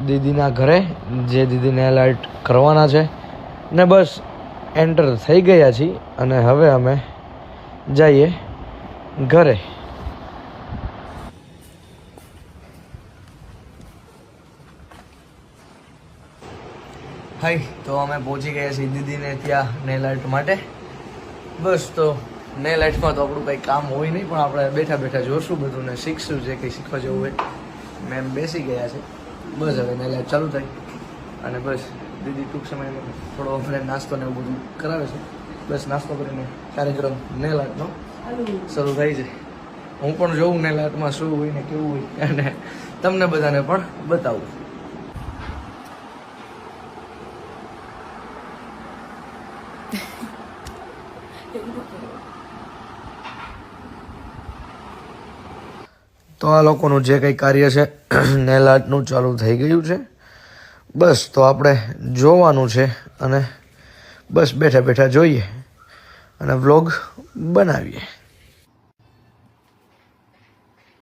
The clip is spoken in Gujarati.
દીદીના ઘરે, જે દીદીને એલર્ટ કરવાના છે ને બસ એન્ટર થઈ ગયા છીએ અને હવે અમે જઈએ ઘરે. હાય, તો અમે પહોંચી ગયા છીએ દીદીને ત્યાં નેલ આર્ટ માટે. બસ તો નેલ આર્ટમાં તો આપણું કંઈ કામ હોય નહીં, પણ આપણે બેઠા બેઠા જોશું બધું ને શીખશું, જે કંઈ શીખવા જવું હોય. મેમ બેસી ગયા છે, બસ હવે નેલ આર્ટ ચાલુ થાય અને બસ દીદી ટૂંક સમયમાં થોડો અમને નાસ્તો ને એવું બધું કરાવે છે. બસ નાસ્તો કરીને કાર્યક્રમ નેલ આર્ટનો શરૂ થાય છે. હું પણ જોઉં નેલ આર્ટમાં શું હોય ને કેવું હોય અને તમને બધાને પણ બતાવું. તો આ લોકોનું જે કંઈ કાર્ય છે નેલ આર્ટનું ચાલુ થઈ ગયું છે. બસ તો આપણે જોવાનું છે અને બસ બેઠા બેઠા જોઈએ અને વ્લોગ બનાવીએ.